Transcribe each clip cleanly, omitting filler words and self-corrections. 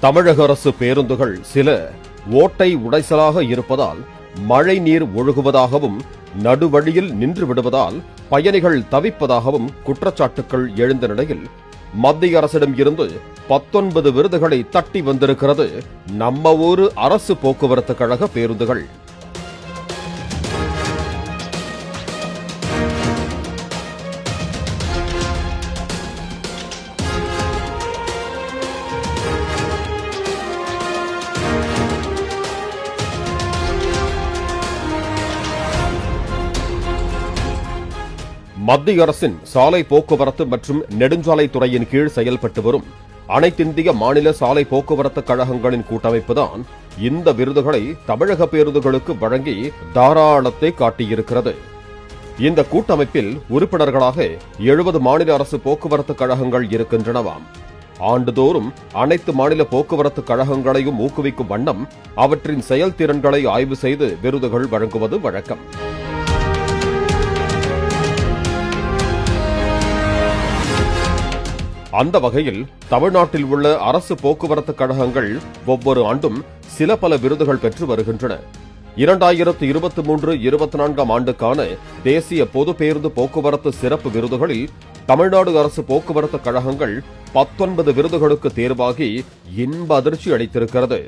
தமிழக அரசு பேருந்துகள் சில ஓட்டை உடைசலாக இருப்பதால் மழை நீர் ஒழுகுவதாகவும் நடுவழியில் நின்று விடுவதால் பயணிகள் தவிப்பதாகவும் குற்றச்சாட்டுகள் எழுந்த நிலையில் மத்திய அரசிடம் இருந்து 19 விருதுகளை தட்டி வந்திருக்கிறது நம்ம ஊரு அரசு போக்குவரத்து கழக பேருந்துகள். மத்திய அரசின் சாலை போக்குவரத்து மற்றும் நெடுஞ்சாலைத்துறையின் கீழ் செயல்பட்டு வரும் அனைத்திந்திய மாநில சாலை போக்குவரத்து கழகங்களின் கூட்டமைப்புதான் இந்த விருதுகளை தமிழக பேருந்துகளுக்கு வழங்கி தாராளத்தை காட்டியிருக்கிறது. இந்த கூட்டமைப்பில் உறுப்பினர்களாக 70 மாநில அரசு போக்குவரத்து கழகங்கள் இருக்கின்றனவாம். ஆண்டுதோறும் அனைத்து மாநில போக்குவரத்து கழகங்களையும் ஊக்குவிக்கும் வண்ணம் அவற்றின் செயல்திறன்களை ஆய்வு செய்து விருதுகள் வழங்குவது வழக்கம். அந்த வகையில் தமிழ்நாட்டில் உள்ள அரசு போக்குவரத்து கழகங்கள் ஒவ்வொரு ஆண்டும் சில பல விருதுகள் பெற்று வருகின்றன. 2023-24 ஆண்டுக்கான தேசிய பொது பேருந்து போக்குவரத்து சிறப்பு விருதுகளில் தமிழ்நாடு அரசு போக்குவரத்து கழகங்கள் 19 விருதுகளுக்கு தேர்வாகி இன்ப அதிர்ச்சி அளித்திருக்கிறது.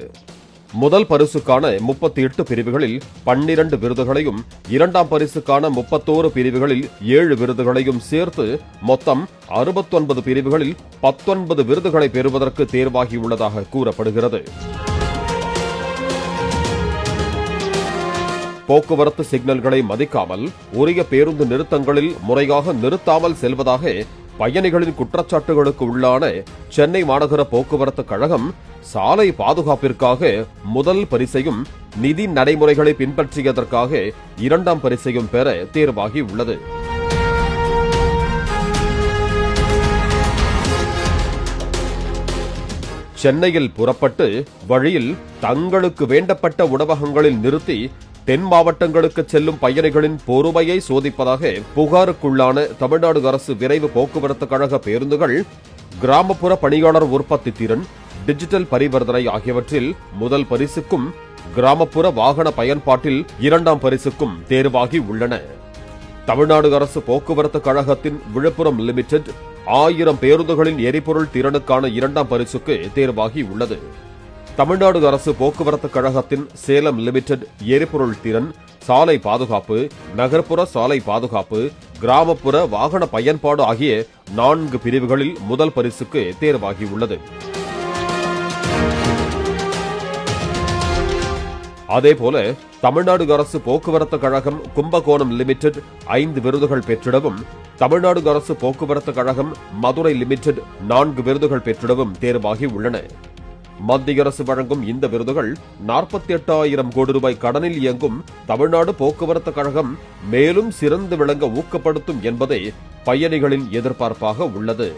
முதல் பரிசுக்கான 38 பிரிவுகளில் 12 விருதுகளையும், இரண்டாம் பரிசுக்கான 31 பிரிவுகளில் 7 விருதுகளையும் சேர்த்து மொத்தம் 69 பிரிவுகளில் 19 விருதுகளை பெறுவதற்கு தேர்வாகியுள்ளதாக கூறப்படுகிறது. போக்குவரத்து சிக்னல்களை மதிக்காமல் உரிய பேருந்து நிறுத்தங்களில் முறையாக நிறுத்தாமல் செல்வதாக பயணிகளின் குற்றச்சாட்டுகளுக்கு உள்ளான சென்னை மாநகர போக்குவரத்து கழகம் சாலை பாதுகாப்பிற்காக முதல் பரிசையும், நிதி நடைமுறைகளை பின்பற்றியதற்காக இரண்டாம் பரிசையும் பெற தேர்வாகி உள்ளது. சென்னையில் புறப்பட்டு வழியில் தங்களுக்கு வேண்டப்பட்ட உணவகங்களில் நிறுத்தி தென் மாவட்டங்களுக்கு செல்லும் பயணிகளின் பொறுமையை சோதிப்பதாக புகாருக்குள்ளான தமிழ்நாடு அரசு விரைவு போக்குவரத்து கழக பேருந்துகள் கிராமப்புற பணியாளர் உற்பத்தி திறன், டிஜிட்டல் பரிவர்த்தனை ஆகியவற்றில் முதல் பரிசுக்கும், கிராமப்புற வாகன பயன்பாட்டில் இரண்டாம் பரிசுக்கும் தேர்வாகி உள்ளன. தமிழ்நாடு அரசு போக்குவரத்து கழகத்தின் விழுப்புரம் லிமிடெட் 1000 பேருந்துகளின் எரிபொருள் திறனுக்கான இரண்டாம் பரிசுக்கு தேர்வாகி உள்ளது. தமிழ்நாடு அரசு போக்குவரத்து கழகத்தின் சேலம் லிமிடெட் எரிபொருள் திறன், சாலை பாதுகாப்பு, நகர்ப்புற சாலை பாதுகாப்பு, கிராமப்புற வாகன பயன்பாடு ஆகிய 4 பிரிவுகளில் முதல் பரிசுக்கு தேர்வாகியுள்ளது. அதேபோல தமிழ்நாடு அரசு போக்குவரத்து கழகம் கும்பகோணம் லிமிடெட் 5 விருதுகள் பெற்றிடவும், தமிழ்நாடு அரசு போக்குவரத்து கழகம் மதுரை லிமிடெட் 4 விருதுகள் பெற்றிடவும் தேர்வாகி உள்ளன. மத்திய அரசு வழங்கும் இந்த விருதுகள் 48,000 கோடி ரூபாய் கடனில் இயங்கும் தமிழ்நாடு போக்குவரத்து கழகம் மேலும் சிறந்து விளங்க ஊக்கப்படுத்தும் என்பதே பயணிகளின் எதிர்பார்ப்பாக உள்ளது.